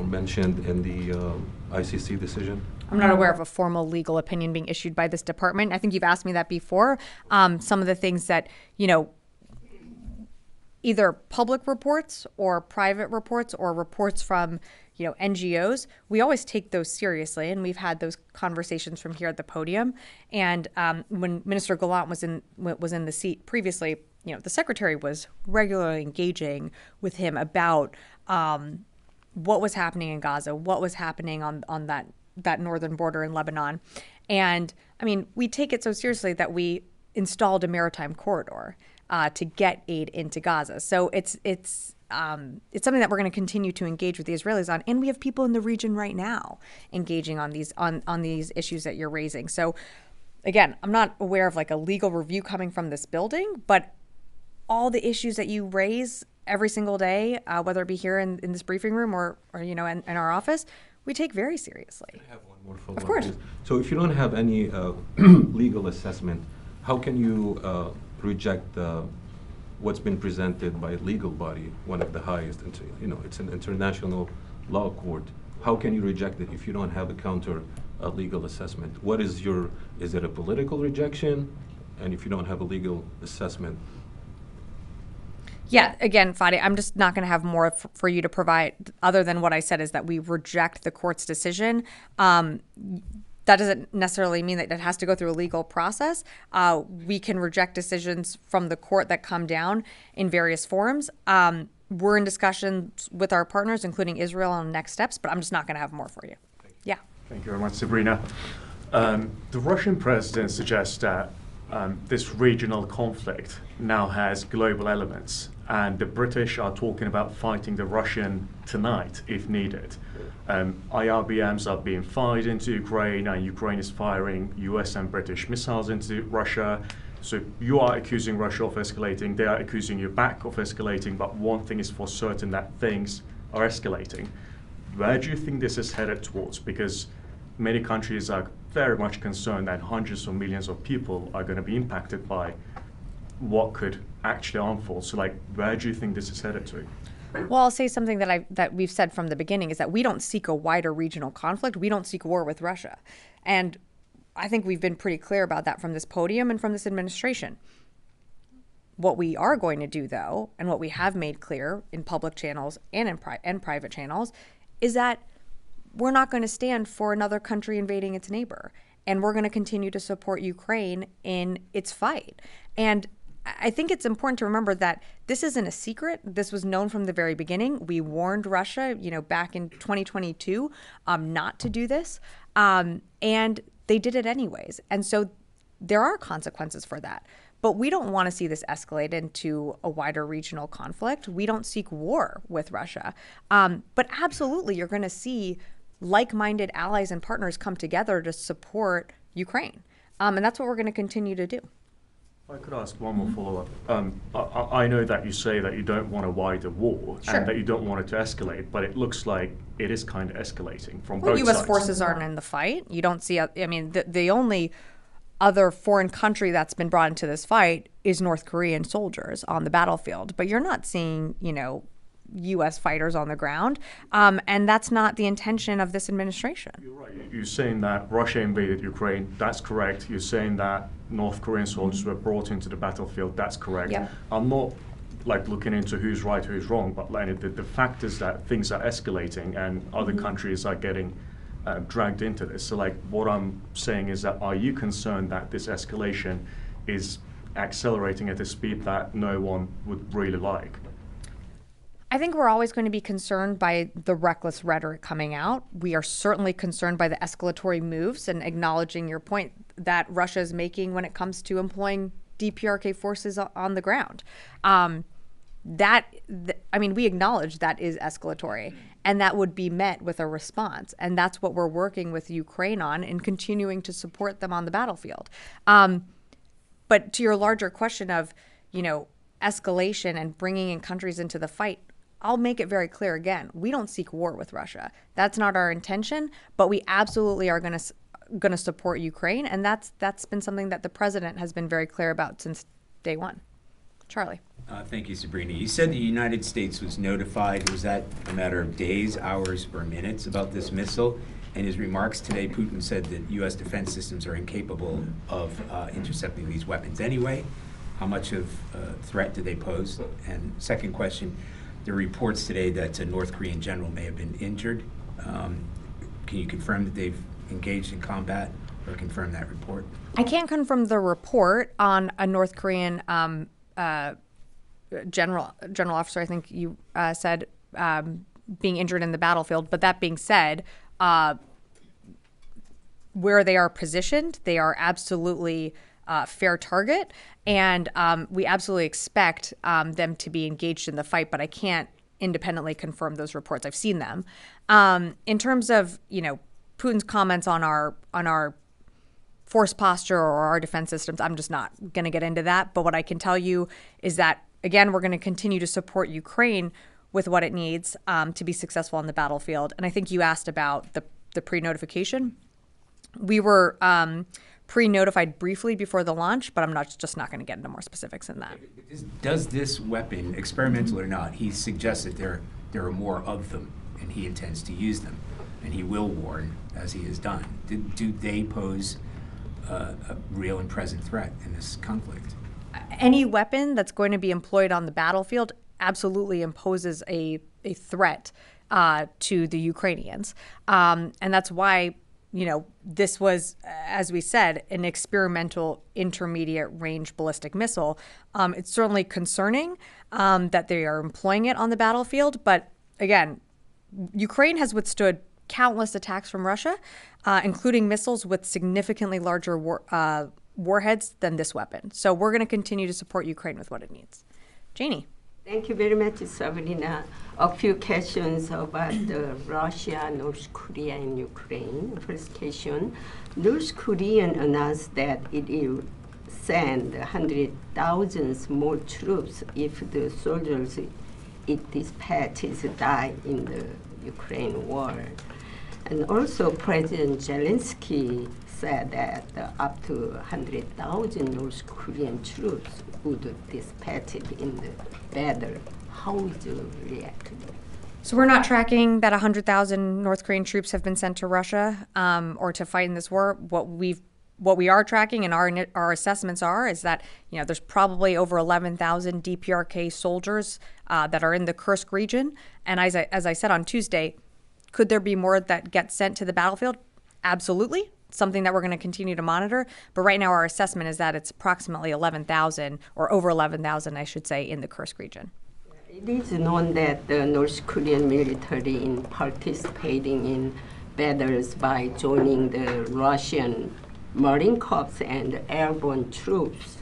mentioned in the ICC decision? I'm not aware of a formal legal opinion being issued by this department. I think you've asked me that before. Some of the things that, either public reports or private reports or reports from, NGOs, we always take those seriously. And we've had those conversations from here at the podium. And when Minister Gallant was in the seat previously, the secretary was regularly engaging with him about what was happening in Gaza, what was happening on that northern border in Lebanon. And I mean, we take it so seriously that we installed a maritime corridor to get aid into Gaza. So it's something that we're going to continue to engage with the Israelis on. And we have people in the region right now engaging on these issues that you're raising. So again, I'm not aware of like a legal review coming from this building, but all the issues that you raise every single day, whether it be here in this briefing room or in our office, we take very seriously. I have one more follow-up. Of course. So if you don't have any legal assessment, how can you reject what's been presented by a legal body, one of the highest, it's an international law court. How can you reject it if you don't have a counter legal assessment? Is it a political rejection? And if you don't have a legal assessment? Yeah, again, Fadi, I'm just not going to have more for you to provide other than what I said is that we reject the court's decision. That doesn't necessarily mean that it has to go through a legal process. We can reject decisions from the court that come down in various forms. We're in discussions with our partners, including Israel, on next steps, but I'm just not going to have more for you. Yeah. Thank you very much, Sabrina. The Russian president suggests that this regional conflict now has global elements, and the British are talking about fighting the Russian tonight if needed. IRBMs are being fired into Ukraine, and Ukraine is firing US and British missiles into Russia. So you are accusing Russia of escalating, they are accusing you back of escalating, but one thing is for certain, that things are escalating. Where do you think this is headed towards? Because many countries are very much concerned that hundreds of millions of people are going to be impacted by what could actually unfold. So where do you think this is headed to? Well, I'll say something that we've said from the beginning is that we don't seek a wider regional conflict. We don't seek war with Russia. And I think we've been pretty clear about that from this podium and from this administration. What we are going to do, though, and what we have made clear in public channels and in private channels, is that we're not going to stand for another country invading its neighbor. And we're going to continue to support Ukraine in its fight. And I think it's important to remember that this isn't a secret. This was known from the very beginning. We warned Russia, back in 2022, not to do this. And they did it anyways. And so there are consequences for that. But we don't want to see this escalate into a wider regional conflict. We don't seek war with Russia. But absolutely, you're going to see like-minded allies and partners come together to support Ukraine. And that's what we're going to continue to do. I could ask one more follow-up. I know that you say that you don't want a wider war, Sure, and that you don't want it to escalate, but it looks like it is kind of escalating from well, both U.S. sides. forces aren't in the fight. You don't see, the only other foreign country that's been brought into this fight is North Korean soldiers on the battlefield. But you're not seeing, U.S. fighters on the ground. And that's not the intention of this administration. You're right. You're saying that Russia invaded Ukraine. That's correct. You're saying that North Korean soldiers were brought into the battlefield. That's correct. Yep. I'm not looking into who's right, who's wrong, but the fact is that things are escalating and other countries are getting dragged into this. So what I'm saying is that, are you concerned that this escalation is accelerating at a speed that no one would really like? I think we're always going to be concerned by the reckless rhetoric coming out. We are certainly concerned by the escalatory moves and acknowledging your point that Russia is making when it comes to employing DPRK forces on the ground. We acknowledge that is escalatory, and that would be met with a response. And that's what we're working with Ukraine on and continuing to support them on the battlefield. But to your larger question of, escalation and bringing in countries into the fight, I'll make it very clear again, we don't seek war with Russia. That's not our intention, but we absolutely are going to support Ukraine, and that's been something that the president has been very clear about since day one. Charlie. Thank you, Sabrina. You said the United States was notified. Was that a matter of days, hours, or minutes about this missile? In his remarks today, Putin said that U.S. defense systems are incapable of intercepting these weapons anyway. How much of a threat do they pose? And second question, there are reports today that a North Korean general may have been injured. Can you confirm that they've engaged in combat or confirm that report? I can't confirm the report on a North Korean general officer, I think you said, being injured in the battlefield. But that being said, where they are positioned, they are absolutely fair target, and we absolutely expect them to be engaged in the fight. But I can't independently confirm those reports. I've seen them. In terms of Putin's comments on our force posture or our defense systems, I'm just not going to get into that. But what I can tell you is that, again, we're going to continue to support Ukraine with what it needs to be successful on the battlefield. And I think you asked about the pre-notification. We were pre-notified briefly before the launch, but I'm just not going to get into more specifics than that. Does this weapon, experimental or not, he suggests that there are more of them, and he intends to use them, and he will warn, as he has done. Do they pose a real and present threat in this conflict? Any weapon that's going to be employed on the battlefield absolutely imposes a threat to the Ukrainians. And that's why, this was, as we said, an experimental intermediate range ballistic missile. It's certainly concerning that they are employing it on the battlefield. But again, Ukraine has withstood countless attacks from Russia, including missiles with significantly larger warheads than this weapon. So we're going to continue to support Ukraine with what it needs. Janie. Thank you very much, Sabrina. A few questions about Russia, North Korea, and Ukraine. First question, North Korea announced that it will send 100,000 more troops if the soldiers it dispatches die in the Ukraine war. And also President Zelensky said that up to 100,000 North Korean troops would dispatch it in the battle. How would you react to that? So we're not tracking that 100,000 North Korean troops have been sent to Russia or to fight in this war. What we are tracking and our assessments is that there's probably over 11,000 DPRK soldiers that are in the Kursk region. And as I said on Tuesday, could there be more that get sent to the battlefield? Absolutely. Something that we're going to continue to monitor. But right now our assessment is that it's approximately 11,000 or over 11,000, I should say, in the Kursk region. It is known that the North Korean military is participating in battles by joining the Russian Marine Corps and airborne troops.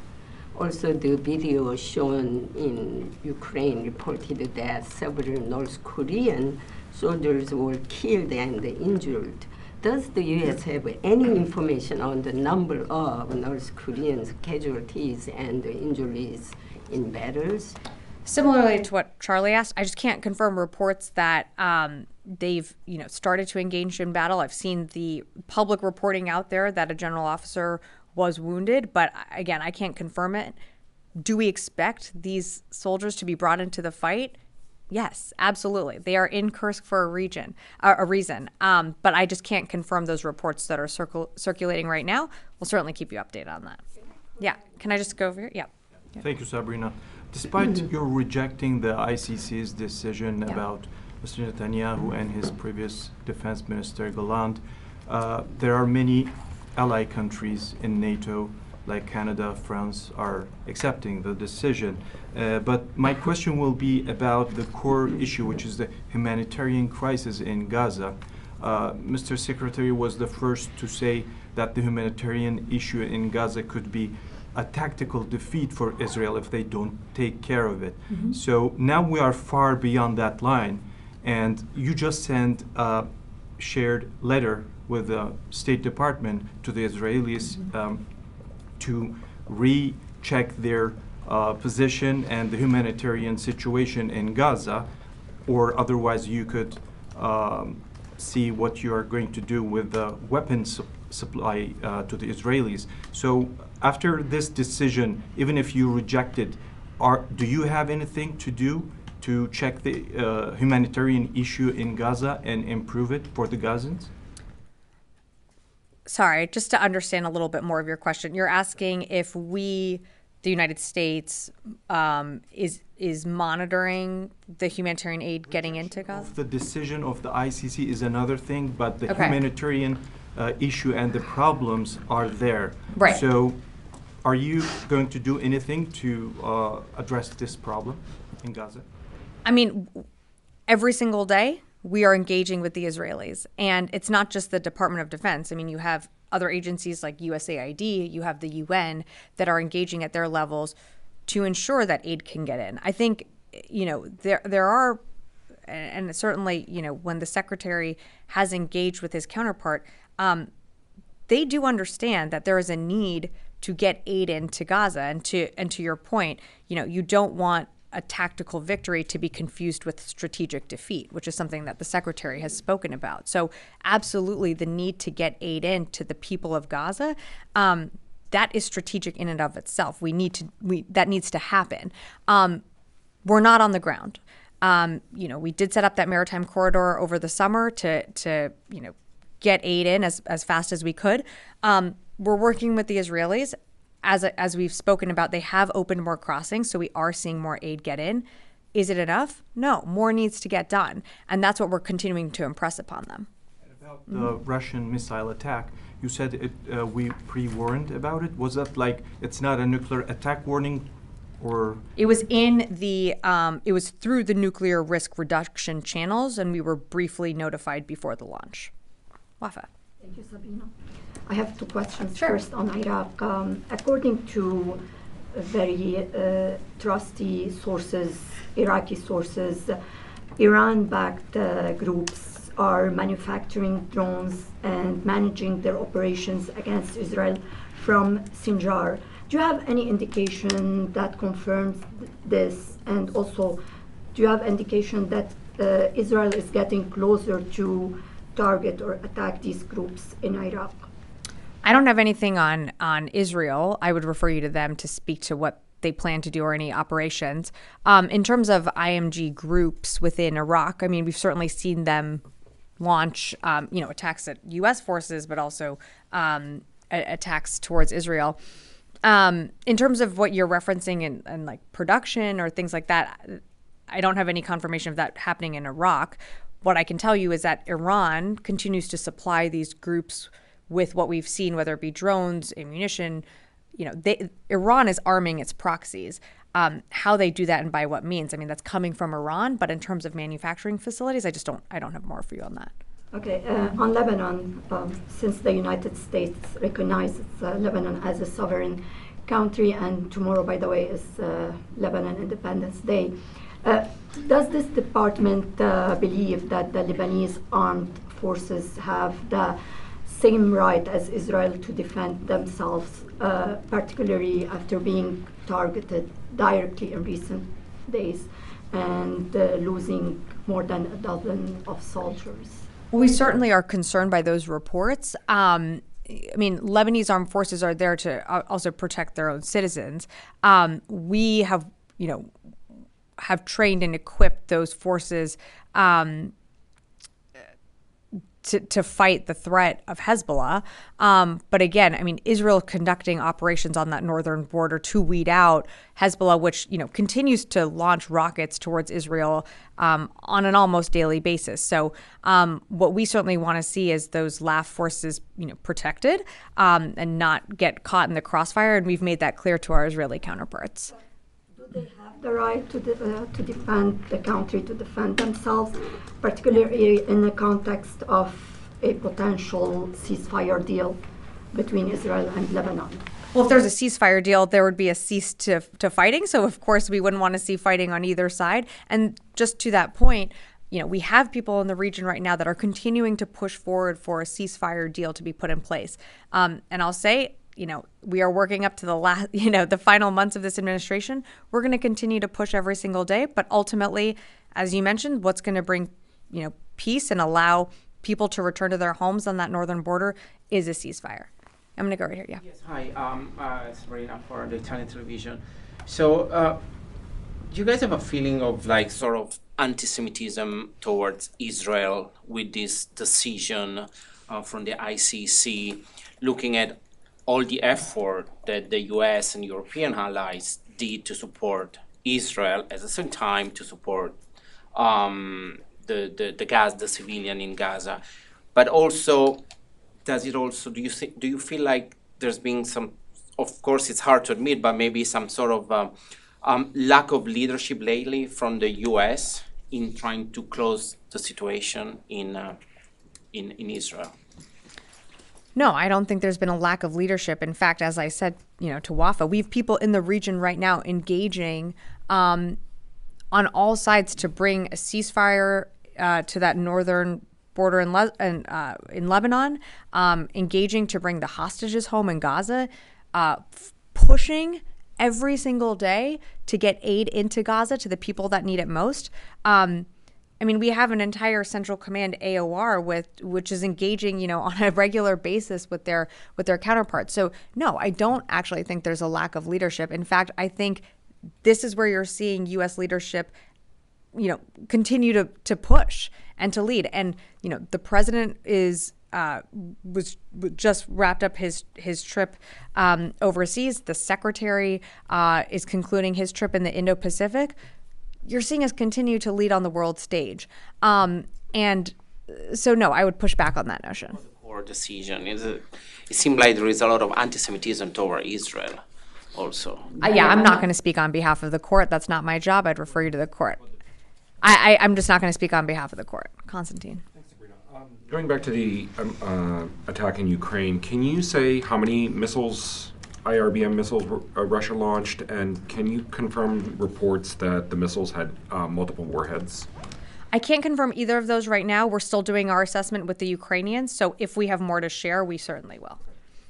Also, the video shown in Ukraine reported that several North Korean soldiers were killed and injured. Does the U.S. have any information on the number of North Korean casualties and injuries in battles? Similarly to what Charlie asked, I just can't confirm reports that they've started to engage in battle. I've seen the public reporting out there that a general officer was wounded, but again, I can't confirm it. Do we expect these soldiers to be brought into the fight? Yes, absolutely. They are in Kursk for a reason. But I just can't confirm those reports that are circulating right now. We'll certainly keep you updated on that. Yeah. Can I just go over here? Yeah. Thank you, Sabrina. Despite your rejecting the ICC's decision about Mr. Netanyahu and his previous defense minister, Gallant, there are many ally countries in NATO, like Canada, France, are accepting the decision. But my question will be about the core issue, which is the humanitarian crisis in Gaza. Mr. Secretary was the first to say that the humanitarian issue in Gaza could be a tactical defeat for Israel if they don't take care of it. Mm-hmm. So now we are far beyond that line, and you just sent a shared letter with the State Department to the Israelis to recheck their position and the humanitarian situation in Gaza, or otherwise you could see what you are going to do with the weapons supply to the Israelis. So after this decision, even if you rejected Do you have anything to do to check the humanitarian issue in Gaza and improve it for the Gazans? Sorry, just to understand a little bit more of your question, you're asking if we, the United States, is monitoring the humanitarian aid getting into Gaza? The decision of the ICC is another thing, but the Okay. humanitarian issue and the problems are there. Right. So, are you going to do anything to address this problem in Gaza? I mean, every single day we are engaging with the Israelis. And it's not just the Department of Defense. I mean, you have other agencies like USAID, you have the UN that are engaging at their levels to ensure that aid can get in. I think, there are, and certainly, when the secretary has engaged with his counterpart, they do understand that there is a need to get aid into Gaza. And to your point, you don't want a tactical victory to be confused with strategic defeat, which is something that the secretary has spoken about. So absolutely the need to get aid in to the people of Gaza, that is strategic in and of itself. That needs to happen. We're not on the ground. We did set up that maritime corridor over the summer to get aid in as fast as we could. We're working with the Israelis. As we've spoken about, they have opened more crossings, so we are seeing more aid get in. Is it enough? No, more needs to get done. And that's what we're continuing to impress upon them. About the Russian missile attack, you said we pre-warned about it. Was that like it's not a nuclear attack warning, or? It was it was through the nuclear risk reduction channels, and we were briefly notified before the launch. Wafa. Thank you, Sabrina. I have two questions. Sure. First on Iraq. According to very trusty sources, Iraqi sources, Iran-backed groups are manufacturing drones and managing their operations against Israel from Sinjar. Do you have any indication that confirms this? And also, do you have indication that Israel is getting closer to target or attack these groups in Iraq? I don't have anything on Israel. I would refer you to them to speak to what they plan to do or any operations. In terms of IMG groups within Iraq, I mean, we've certainly seen them launch, attacks at U.S. forces, but also attacks towards Israel. In terms of what you're referencing in like production or things like that, I don't have any confirmation of that happening in Iraq. What I can tell you is that Iran continues to supply these groups with what we've seen, whether it be drones, ammunition. Iran is arming its proxies. How they do that and by what means, I mean, that's coming from Iran. But in terms of manufacturing facilities, I don't have more for you on that. Okay, on Lebanon, since the United States recognizes Lebanon as a sovereign country, and tomorrow, by the way, is Lebanon Independence Day, does this department believe that the Lebanese armed forces have the same right as Israel to defend themselves, particularly after being targeted directly in recent days and losing more than a dozen of soldiers? We certainly are concerned by those reports. I mean, Lebanese armed forces are there to also protect their own citizens. We have trained and equipped those forces to fight the threat of Hezbollah. But again, I mean, Israel conducting operations on that northern border to weed out Hezbollah, which, continues to launch rockets towards Israel on an almost daily basis. So what we certainly want to see is those LAF forces, protected and not get caught in the crossfire. And we've made that clear to our Israeli counterparts. Do they have the right to defend the country, to defend themselves, particularly in the context of a potential ceasefire deal between Israel and Lebanon? Well, if there's a ceasefire deal, there would be a cease to fighting. So, of course, we wouldn't want to see fighting on either side. And just to that point, we have people in the region right now that are continuing to push forward for a ceasefire deal to be put in place. And I'll say, we are working up to the last, the final months of this administration. We're going to continue to push every single day. But ultimately, as you mentioned, what's going to bring, peace and allow people to return to their homes on that northern border is a ceasefire. I'm going to go right here. Yeah. Yes. Hi. Sabrina for the Italian television. So you guys have a feeling of like sort of anti-Semitism towards Israel with this decision from the ICC, looking at all the effort that the US and European allies did to support Israel, at the same time to support the civilian in Gaza, but also, do you feel like there's been some, of course it's hard to admit, but maybe some sort of lack of leadership lately from the US in trying to close the situation in Israel? No, I don't think there's been a lack of leadership. In fact, as I said, to Wafa, we have people in the region right now engaging on all sides to bring a ceasefire to that northern border in Lebanon, engaging to bring the hostages home in Gaza, pushing every single day to get aid into Gaza to the people that need it most. We have an entire Central Command AOR which is engaging, on a regular basis with their counterparts. So no, I don't actually think there's a lack of leadership. In fact, I think this is where you're seeing U.S. leadership, continue to push and to lead. And the president was just wrapped up his trip overseas. The secretary is concluding his trip in the Indo-Pacific. You're seeing us continue to lead on the world stage. And so, no, I would push back on that notion. Or decision. It seemed like there is a lot of anti-Semitism toward Israel also. I'm not going to speak on behalf of the court. That's not my job. I'd refer you to the court. I'm just not going to speak on behalf of the court. Constantine. Thanks, Sabrina. Going back to the attack in Ukraine, can you say how many missiles, IRBM missiles, Russia launched, and can you confirm reports that the missiles had multiple warheads? I can't confirm either of those right now. We're still doing our assessment with the Ukrainians, so if we have more to share, we certainly will.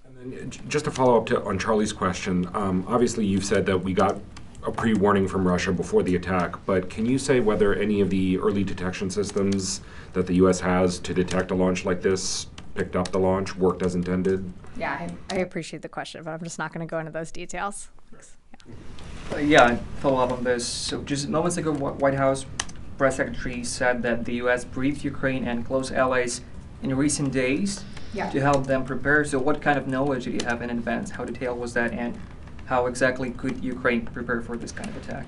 And then just to follow up on Charlie's question, obviously you've said that we got a pre-warning from Russia before the attack, but can you say whether any of the early detection systems that the U.S. has to detect a launch like this picked up the launch, worked as intended? Yeah, I appreciate the question, but I'm just not going to go into those details. Follow up on this. So just moments ago, White House press secretary said that the U.S. briefed Ukraine and close allies in recent days to help them prepare. So what kind of knowledge did you have in advance? How detailed was that, and how exactly could Ukraine prepare for this kind of attack?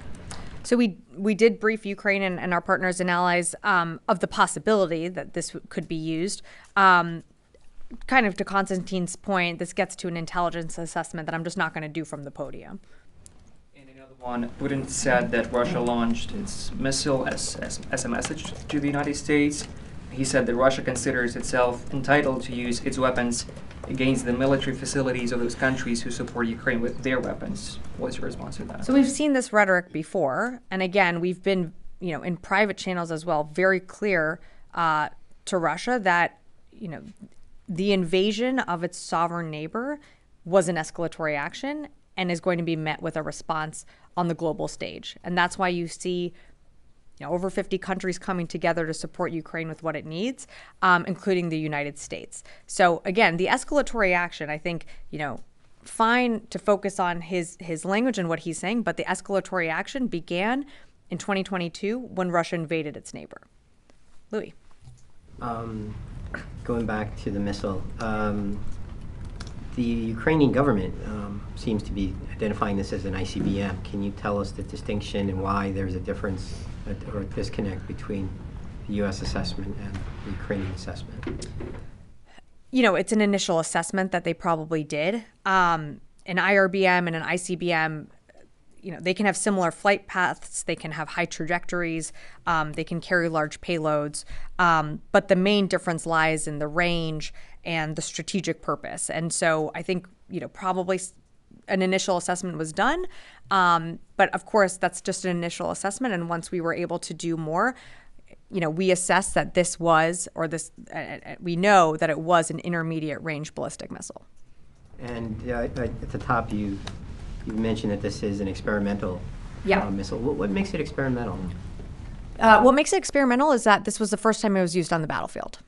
So we did brief Ukraine and our partners and allies of the possibility that this could be used. Kind of to Constantine's point, this gets to an intelligence assessment that I'm just not going to do from the podium. And another one, Putin said that Russia launched its missile as a message to the United States. He said that Russia considers itself entitled to use its weapons against the military facilities of those countries who support Ukraine with their weapons. What's your response to that? So we've seen this rhetoric before, and again, we've been, in private channels as well, very clear to Russia that, the invasion of its sovereign neighbor was an escalatory action and is going to be met with a response on the global stage. And that's why you see over 50 countries coming together to support Ukraine with what it needs, including the United States. So again, the escalatory action, I think, fine to focus on his language and what he's saying, but the escalatory action began in 2022 when Russia invaded its neighbor. Louis. Going back to the missile, the Ukrainian government seems to be identifying this as an ICBM. Can you tell us the distinction and why there's a difference or disconnect between the U.S. assessment and the Ukrainian assessment? It's an initial assessment that they probably did. An IRBM and an ICBM, they can have similar flight paths, they can have high trajectories, they can carry large payloads, but the main difference lies in the range and the strategic purpose. And so I think, probably an initial assessment was done, but of course that's just an initial assessment, and once we were able to do more, we assessed that this was, we know that it was an intermediate range ballistic missile. And at the top you mentioned that this is an experimental missile. What makes it experimental? What makes it experimental is that this was the first time it was used on the battlefield.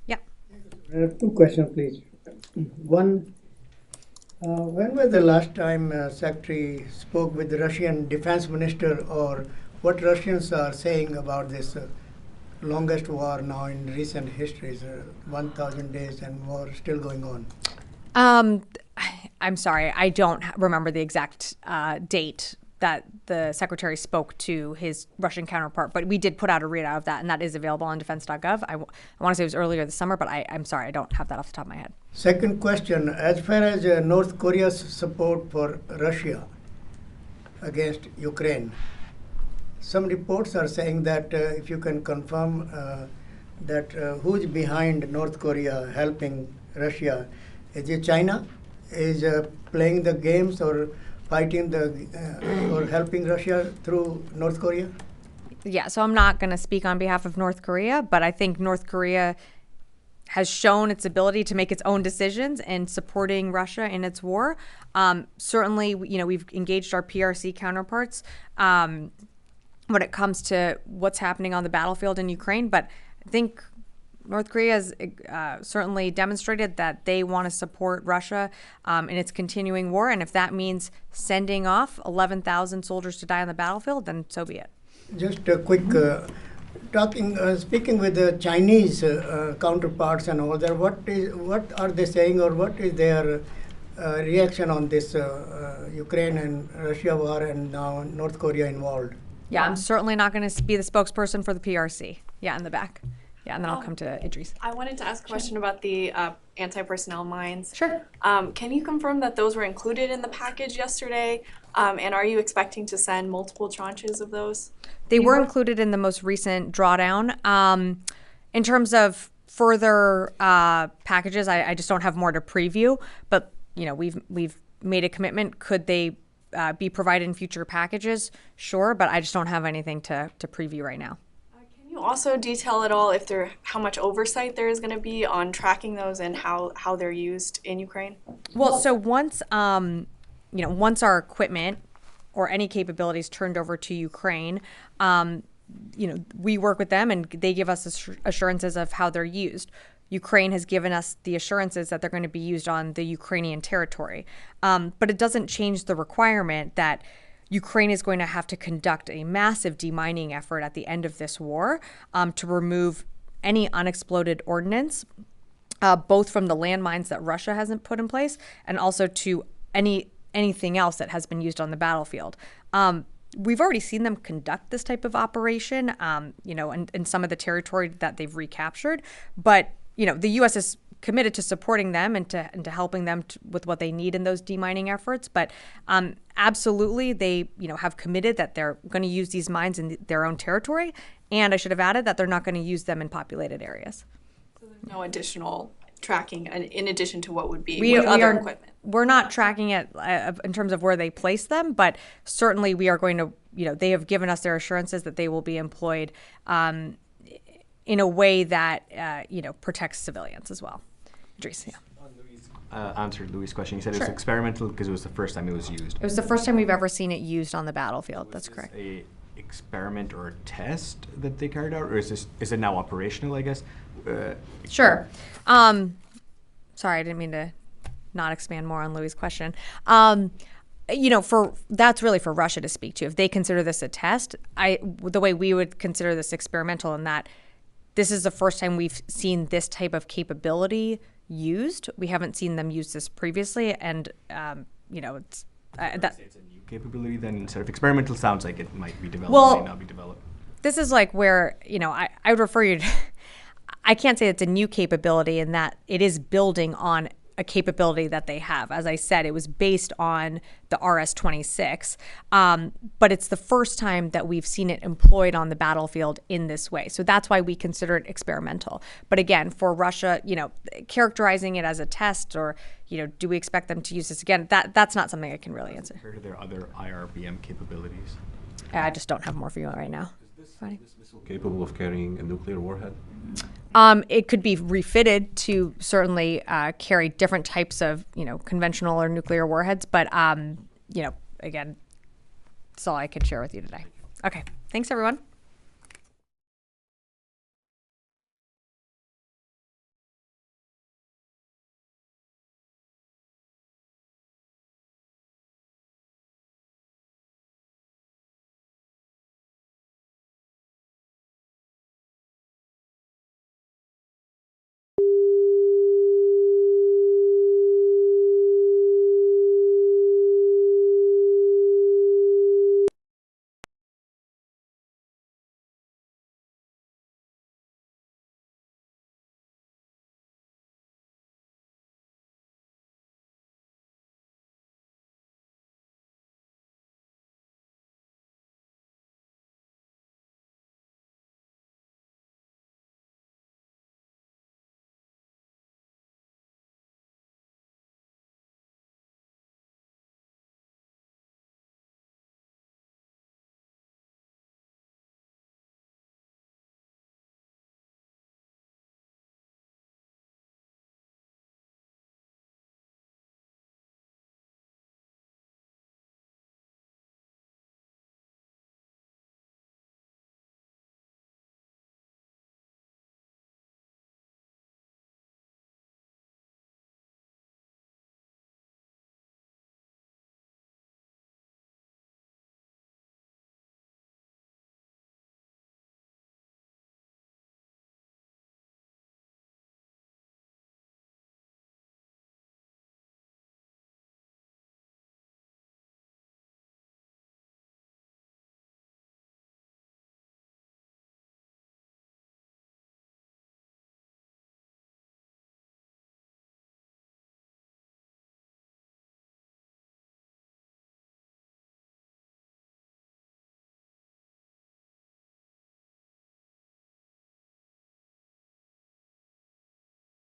Yeah. I have two questions, please. One, When was the last time Secretary spoke with the Russian defense minister, or what Russians are saying about this longest war now in recent history, 1,000 days and war still going on? I'm sorry, I don't remember the exact date that the secretary spoke to his Russian counterpart, but we did put out a readout of that, and that is available on defense.gov. I want to say it was earlier this summer, but I'm sorry, I don't have that off the top of my head. Second question, as far as North Korea's support for Russia against Ukraine, some reports are saying that if you can confirm that who's behind North Korea helping Russia, is it China? Is playing the games or fighting or helping Russia through North Korea? Yeah, so I'm not going to speak on behalf of North Korea, but I think North Korea has shown its ability to make its own decisions in supporting Russia in its war. Certainly, we've engaged our PRC counterparts when it comes to what's happening on the battlefield in Ukraine, but I think North Korea has certainly demonstrated that they want to support Russia in its continuing war, and if that means sending off 11,000 soldiers to die on the battlefield, then so be it. Just a quick speaking with the Chinese counterparts and all that. What are they saying, or what is their reaction on this Ukraine and Russia war, and now North Korea involved? Yeah, I'm certainly not going to be the spokesperson for the PRC. Yeah, in the back. Yeah, and then I'll come to Idris. I wanted to ask a question about the anti-personnel mines. Sure. Can you confirm that those were included in the package yesterday? And are you expecting to send multiple tranches of those? They were included in the most recent drawdown. In terms of further packages, I just don't have more to preview. But we've made a commitment. Could they be provided in future packages? Sure, but I just don't have anything to preview right now. Can you also detail at all how much oversight there is going to be on tracking those and how they're used in Ukraine? Well, so once once our equipment or any capabilities turned over to Ukraine, we work with them and they give us assurances of how they're used. Ukraine has given us the assurances that they're going to be used on the Ukrainian territory. But it doesn't change the requirement that Ukraine is going to have to conduct a massive demining effort at the end of this war to remove any unexploded ordnance, both from the landmines that Russia hasn't put in place and also to anything else that has been used on the battlefield. We've already seen them conduct this type of operation, in some of the territory that they've recaptured. But, the U.S. is committed to supporting them and to helping them with what they need in those demining efforts. But absolutely, they have committed that they're going to use these mines in their own territory. And I should have added that they're not going to use them in populated areas. So there's no additional tracking in addition to what would be with other equipment? We're not tracking it in terms of where they place them, but certainly we are going to, they have given us their assurances that they will be employed in a way that, protects civilians as well. Idris, yeah. Answered Louis' question. He said it was Sure. experimental because it was the first time it was used. It was the first time we've ever seen it used on the battlefield. That's correct. A experiment or a test that they carried out, or is it now operational, I guess? Sure. Sorry, I didn't mean to not expand more on Louis' question. That's really for Russia to speak to. If they consider this a test, the way we would consider this experimental, in that this is the first time we've seen this type of capability used. We haven't seen them use this previously, and it's it's a new capability then, instead of experimental. Sounds like it might be developed, might not be developed. This is like where I would refer you to. I can't say it's a new capability in that it is building on a capability that they have. As I said, it was based on the RS-26, but it's the first time that we've seen it employed on the battlefield in this way. So that's why we consider it experimental. But again, for Russia, characterizing it as a test, or do we expect them to use this again? That's not something I can really answer. Compared to their other IRBM capabilities. I just don't have more for you right now. Is this missile capable of carrying a nuclear warhead? It could be refitted to certainly carry different types of, conventional or nuclear warheads. But, again, that's all I could share with you today. Okay. Thanks, everyone.